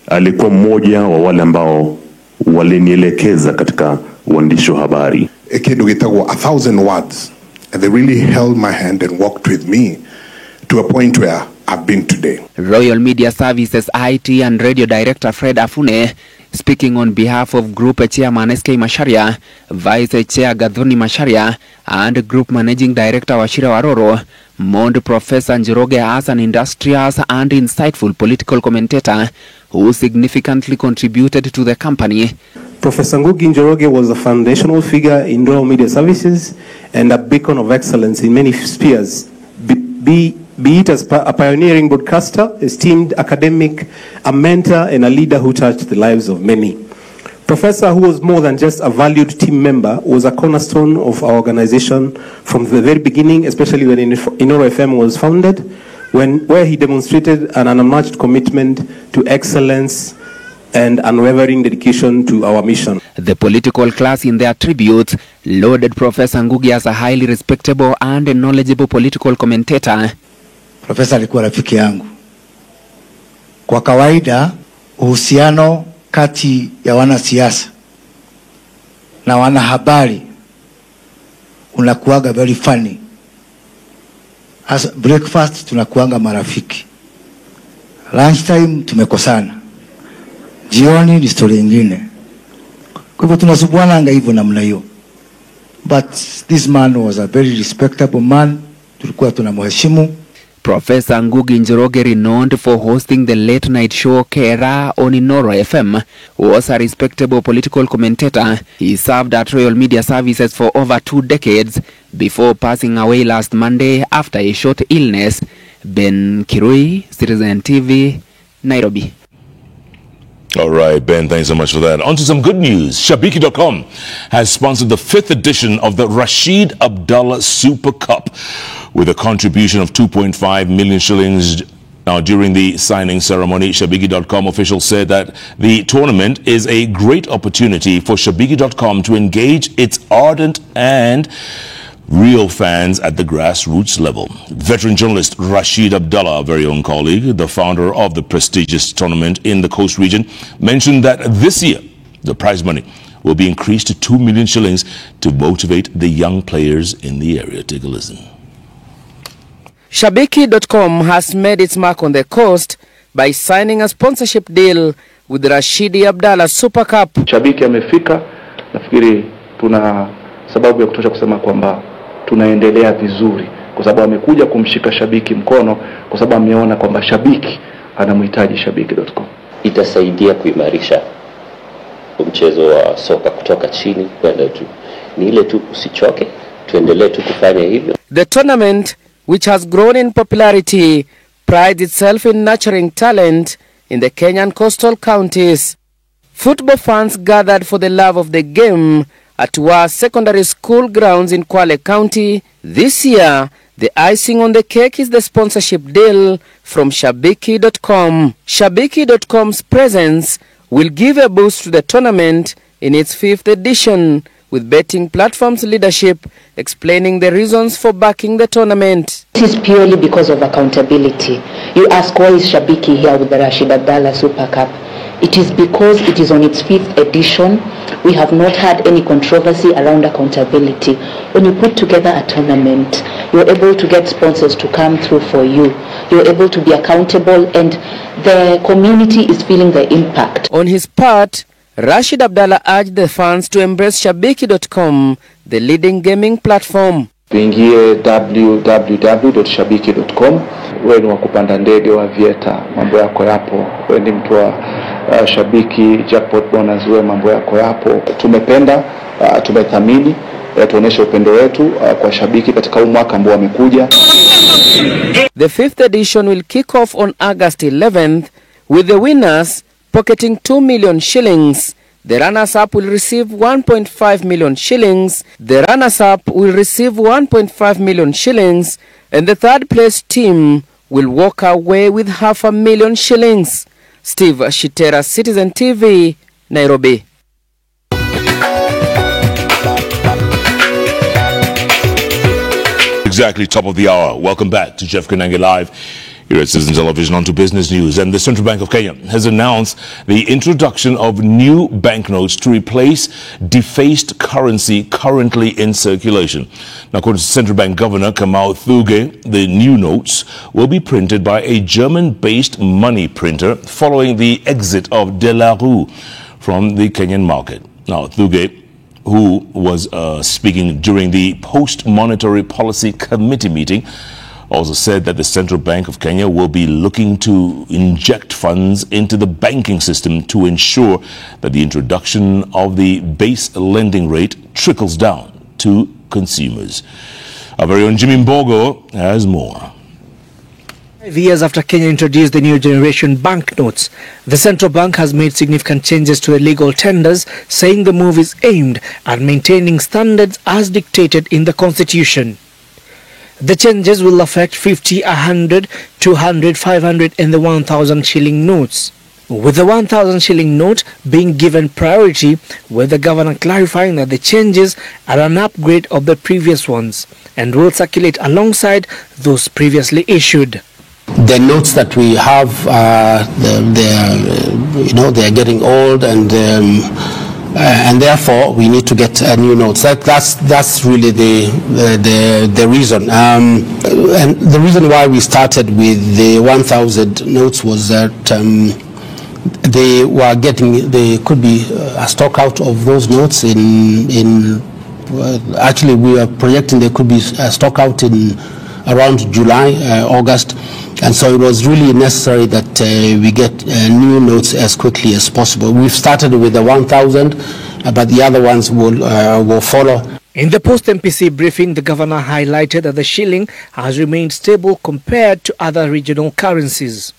alikuwa mmoja wa wale ambao walinielekeza katika uandishi wa habari. Ekindu gitagwo 1,000 words, and they really held my hand and walked with me to a point where I've been today. Royal Media Services IT and Radio Director Fred Afune, speaking on behalf of Group Chairman SK Macharia, Vice Chair Gathoni Macharia, and Group Managing Director Wachira Waroro, mourned Professor Njoroge as an industrious and insightful political commentator who significantly contributed to the company. Professor Njoroge was a foundational figure in Royal Media Services and a beacon of excellence in many spheres, be it as a pioneering broadcaster, esteemed academic, a mentor, and a leader who touched the lives of many. Professor, who was more than just a valued team member, was a cornerstone of our organization from the very beginning, especially when Inoro FM was founded, where he demonstrated an unmatched commitment to excellence and unwavering dedication to our mission. The political class in their tributes lauded Professor Ngugi as a highly respectable and knowledgeable political commentator. Professor alikuwa rafiki yangu. Kwa kawaida uhusiano kati ya wanasiasa na wanahabari unakuaga very funny. As breakfast tunakuanga marafiki. Lunchtime tumekosana. Jioni ni story nyingine. Kwa hivyo tunasubuana hivyo namna hiyo. But this man was a very respectable man. Tulikuwa tunamheshimu. Professor Ngugi Njoroge, renowned for hosting the late night show Kera on Inoro FM, was a respectable political commentator. He served at Royal Media Services for over 2 decades before passing away last Monday after a short illness. Ben Kirui, Citizen TV, Nairobi. All right, Ben, thanks so much for that. On to some good news. Shabikicom has sponsored the 5th edition of the Rashid Abdala Super Cup with a contribution of 2.5 million shillings. Now, during the signing ceremony, Shabikicom officials said that the tournament is a great opportunity for Shabikicom to engage its ardent and real fans at the grassroots level. Veteran journalist Rashid Abdala, our very own colleague, the founder of the prestigious tournament in the Coast region, mentioned that this year the prize money will be increased to 2 million shillings to motivate the young players in the area. Take a listen. Shabikicom has made its mark on the coast by signing a sponsorship deal with the Rashid Abdala Super Cup. Shabiki amefika, nafikiri tuna sababu ya kutosha kusema kwamba tunaendelea vizuri, kwa sababu amekuja kumshika shabiki mkono, kwa sababu ameona kwamba shabiki anamhitaji Shabiki.com. Itasaidia kuimarisha mchezo wa soka kutoka chini kwenda juu. Ni ile tu usichoke, tuendelee tu kufanya hivyo. The tournament, which has grown in popularity, prides itself in nurturing talent in the Kenyan coastal counties. Football fans gathered for the love of the game at Wa Secondary School grounds in Kwale County. This year, the icing on the cake is the sponsorship deal from Shabiki.com. Shabiki.com's presence will give a boost to the tournament in its 5th edition, with betting platforms leadership explaining the reasons for backing the tournament. This is purely because of accountability. You ask, why is Shabiki here with the Rashid Abdala Super Cup? It is because it is on its 5th edition. We have not had any controversy around accountability. When you put together a tournament, you're able to get sponsors to come through for you. You're able to be accountable, and the community is feeling the impact. On his part, Rashid Abdala urged the fans to embrace Shabikicom, the leading gaming platform. Tuingie www.shabiki.com. Wewe ni wa kupanda ndege wa vieta, mambo yako yapo. Wewe ni mtu wa Shabiki jackpot bonus, wewe mambo yako yapo. Tumependa, tumethamini, tuoneshe upendo wetu kwa Shabiki katika mwaka ambao umekuja. The 5th edition will kick off on August 11th with the winners pocketing 2 million shillings. The runners-up will receive 1.5 million shillings. The runners-up will receive 1.5 million shillings, and the third-place team will walk away with 500,000 shillings. Steve Shitera, Citizen TV, Nairobi. Exactly, top of the hour. Welcome back to JKLive. Here at Citizen Television, on to business news. And the Central Bank of Kenya has announced the introduction of new banknotes to replace defaced currency currently in circulation. Now, according to Central Bank Governor Kamau Thuge, the new notes will be printed by a German-based money printer following the exit of De La Rue from the Kenyan market. Now, Thuge, who was speaking during the Post-Monetary Policy Committee meeting, also said that the Central Bank of Kenya will be looking to inject funds into the banking system to ensure that the introduction of the base lending rate trickles down to consumers. Our very own Jimmy Mbogo has more. 5 years after Kenya introduced the new generation banknotes, the central bank has made significant changes to the legal tenders, saying the move is aimed at maintaining standards as dictated in the constitution. The changes will affect 50, 100, 200, 500 and the 1,000 shilling notes, with the 1,000 shilling note being given priority, with the governor clarifying that the changes are an upgrade of the previous ones and will circulate alongside those previously issued. The notes that we have, they are getting old, and therefore we need to get new notes. That's really the reason. And the reason why we started with the 1,000 notes was that they could be a stock out of those notes actually we are projecting they could be a stock out in around July, August. And so it was really necessary that we get new notes as quickly as possible. We've started with the 1,000, but the other ones will follow. In the post-MPC briefing, the governor highlighted that the shilling has remained stable compared to other regional currencies.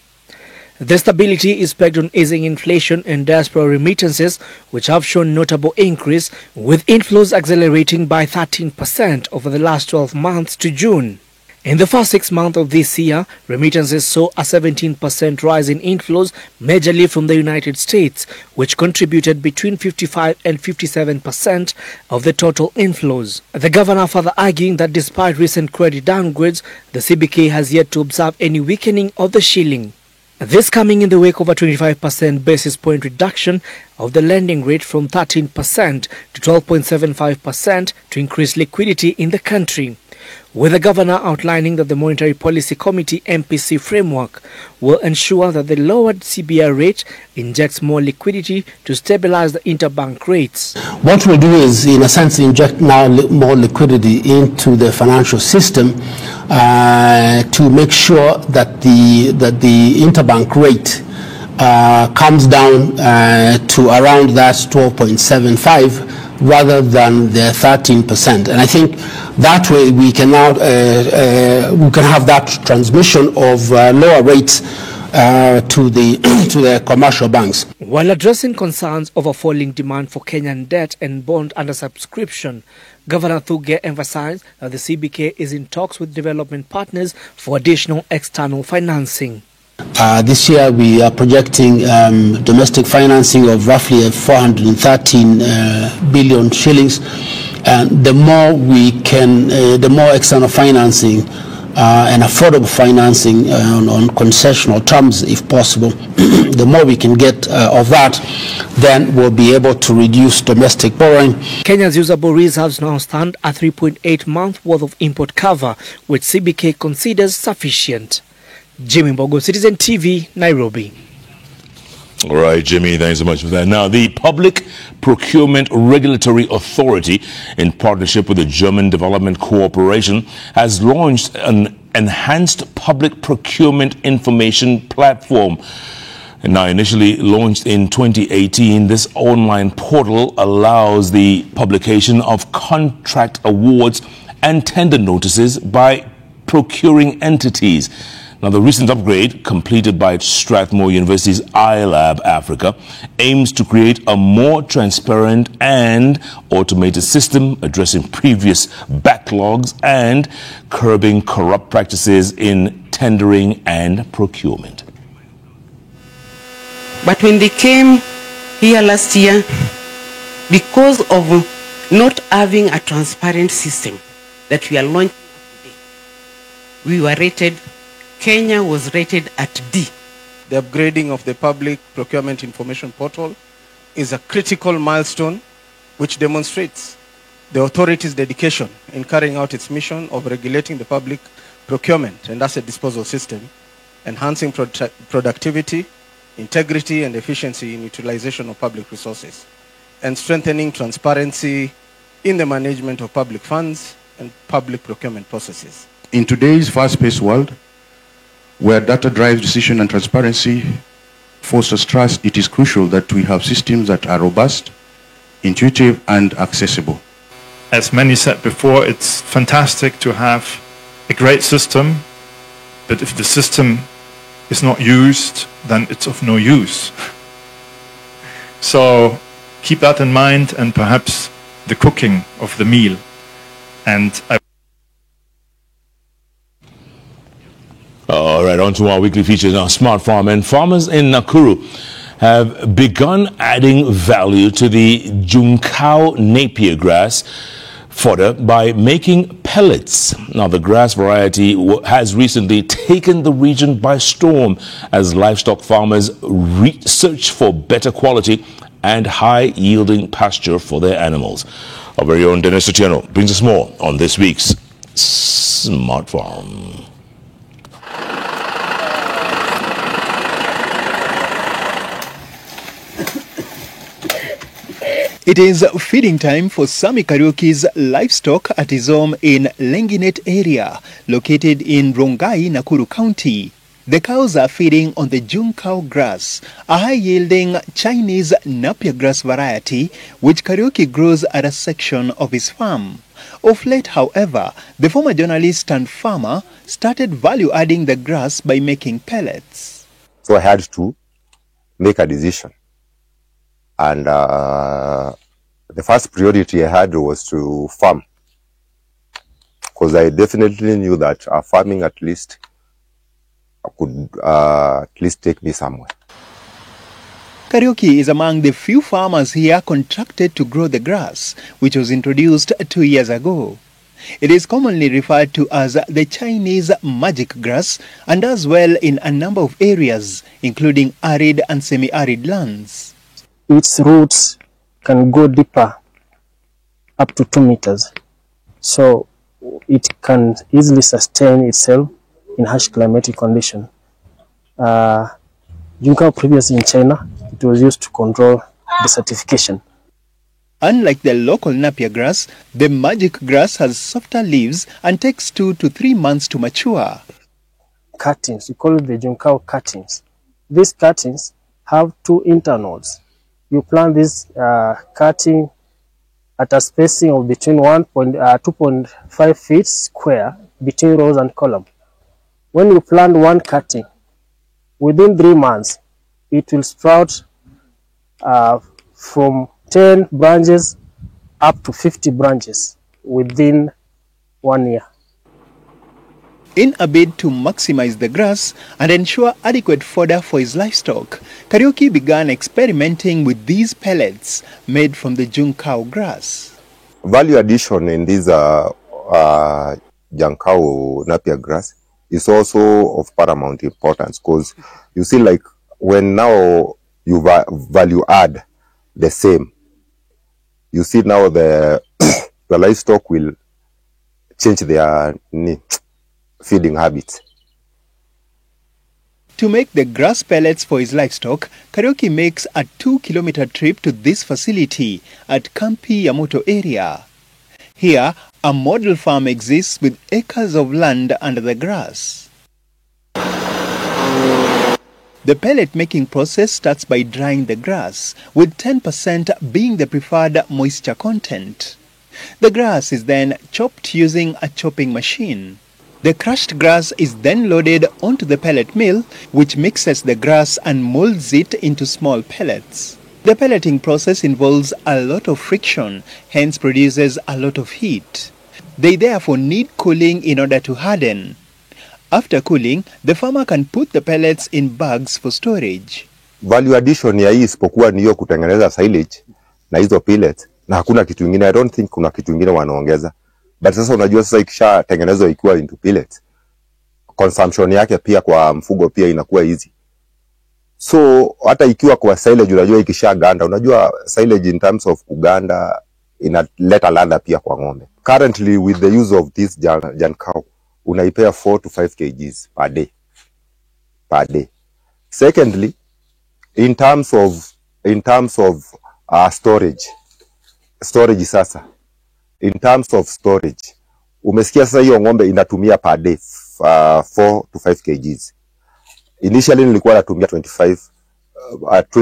The stability is pegged on easing inflation and diaspora remittances, which have shown notable increase, with inflows accelerating by 13% over the last 12 months to June. In the first 6 months of this year, remittances saw a 17% rise in inflows, majorly from the United States, which contributed between 55 and 57% of the total inflows. The governor further arguing that despite recent credit downgrades, the CBK has yet to observe any weakening of the shilling. This coming in the wake of a 25% basis point reduction of the lending rate from 13% to 12.75% to increase liquidity in the country, with the governor outlining that the Monetary Policy Committee MPC framework will ensure that the lowered CBR rate injects more liquidity to stabilize the interbank rates. What we'll do is, in a sense, inject now more liquidity into the financial system to make sure that the interbank rate comes down to around that 12.75 rather than the 13%. And I think that way we can now we can have that transmission of lower rates to the commercial banks. While addressing concerns over falling demand for Kenyan debt and bond undersubscription, Governor Thuge emphasized that the CBK is in talks with development partners for additional external financing. This year we are projecting domestic financing of roughly 413 billion shillings, and the more we can, the more external financing and affordable financing on concessional terms, if possible, the more we can get of that, then we'll be able to reduce domestic borrowing. Kenya's usable reserves now stand at 3.8 months worth of import cover, which CBK considers sufficient. Jimmy Mbogo, Citizen TV, Nairobi. All right, Jimmy, thanks so much for that. Now, the Public Procurement Regulatory Authority, in partnership with the German Development Corporation, has launched an enhanced public procurement information platform. And now, initially launched in 2018, this online portal allows the publication of contract awards and tender notices by procuring entities. Now, the recent upgrade, completed by Strathmore University's iLab Africa, aims to create a more transparent and automated system addressing previous backlogs and curbing corrupt practices in tendering and procurement. But when they came here last year, because of not having a transparent system that we are launching today, we were rated, Kenya was rated at D. The upgrading of the Public Procurement Information Portal is a critical milestone which demonstrates the authority's dedication in carrying out its mission of regulating the public procurement and asset disposal system, enhancing productivity, integrity and efficiency in utilization of public resources, and strengthening transparency in the management of public funds and public procurement processes. In today's fast-paced world, where data drives decision and transparency fosters trust, it is crucial that we have systems that are robust, intuitive, and accessible. As many said before, it's fantastic to have a great system, but if the system is not used, then it's of no use. So keep that in mind, and perhaps the cooking of the meal. And All right, on to our weekly features now. Smart Farm. And farmers in Nakuru have begun adding value to the Junkao Napier grass fodder by making pellets. Now, the grass variety has recently taken the region by storm as livestock farmers search for better quality and high-yielding pasture for their animals. Our very own Dennis Otieno brings us more on this week's Smart Farm. It is feeding time for Sami Kariuki's livestock at his home in Lenginet area, located in Rongai, Nakuru County. The cows are feeding on the Junkao grass, a high-yielding Chinese Napier grass variety which Kariuki grows at a section of his farm. Of late, however, the former journalist and farmer started value-adding the grass by making pellets. So I had to make a decision. And the first priority I had was to farm, because I definitely knew that farming at least could at least take me somewhere. Kariuki is among the few farmers here contracted to grow the grass, which was introduced 2 years ago. It is commonly referred to as the Chinese magic grass, and does well in a number of areas, including arid and semi-arid lands. Its roots can go deeper, up to 2 meters. So it can easily sustain itself in harsh climatic conditions. Junkao previously in China, it was used to control desertification. Unlike the local Napier grass, the magic grass has softer leaves and takes 2 to 3 months to mature. Cuttings, we call it the Junkao cuttings. These cuttings have 2 internodes. You plant this cutting at a spacing of between 2.5 feet square between rows and column. When you plant one cutting, within 3 months, it will sprout from 10 branches up to 50 branches within 1 year. In a bid to maximize the grass and ensure adequate fodder for his livestock, Kariuki began experimenting with these pellets made from the Junkao grass. Value addition in these young cow napier grass is also of paramount importance, because you see, like, when now you value add the same, you see now the livestock will change their feeding habits. To make the grass pellets for his livestock, Kariuki makes a 2-kilometer trip to this facility at Kampi Yamoto area. Here, a model farm exists with acres of land under the grass. The pellet making process starts by drying the grass, with 10% being the preferred moisture content. The grass is then chopped using a chopping machine. The crushed grass is then loaded onto the pellet mill, which mixes the grass and molds it into small pellets. The pelleting process involves a lot of friction, hence produces a lot of heat. They therefore need cooling in order to harden. After cooling, the farmer can put the pellets in bags for storage. Value addition ya hii isipokuwa ni hiyo kutengeneza silage na hizo pellets, na hakuna kitu kingine. I don't think kuna kitu kingine wanaongeza. But sasa unajua sasa ikisha tengenezwa ikiwa into pellets, consumption yake pia kwa mfugo pia inakuwa easy. So hata ikiwa kwa silage, unajua ikisha ganda, unajua silage in terms of kuganda inaleta ladha pia kwa ng'ombe. Currently with the use of this young cow, unaipea 4 to 5 kgs per day. Secondly, in terms of storage sasa, in terms of storage, umesikia sasa hiyo ng'ombe inatumia per day 4 to 5 kgs. Initially nilikuwa natumia 20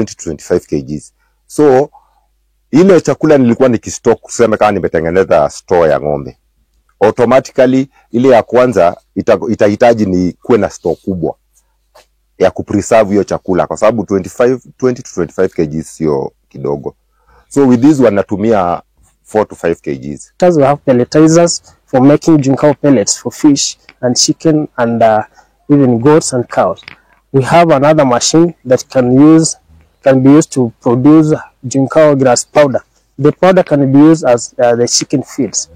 to 25 kgs. So ile chakula nilikuwa nikistock, kusema kama nimetengeneza store ya ng'ombe, automatically ile ya kwanza itahitaji ni kuwe na store kubwa ya kupreserve hiyo chakula, kwa sababu 20 to 25 kg sio kidogo. So with this wanatumia 4 to 5 kgs. As we have pelletizers for making jinkao pellets for fish and chicken and even goats and cows. We have another machine that can be used to produce jinkao grass powder. The powder can be used as the chicken feeds.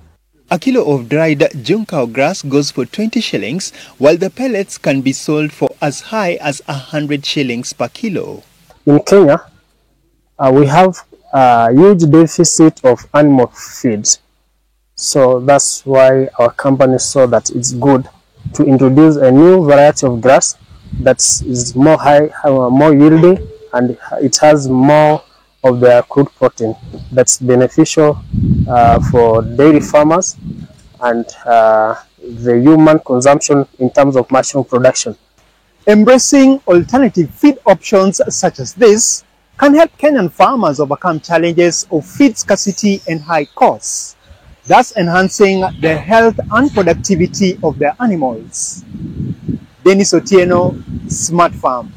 A kilo of dried jinkao grass goes for 20 shillings, while the pellets can be sold for as high as 100 shillings per kilo. In Kenya, we have a huge deficit of animal feeds. So that's why our company saw that it's good to introduce a new variety of grass that is more more yielding, and it has more of the crude protein that's beneficial for dairy farmers and the human consumption in terms of mushroom production. Embracing alternative feed options such as this can help Kenyan farmers overcome challenges of feed scarcity and high costs, thus enhancing the health and productivity of their animals. Dennis Otieno, Smart Farm.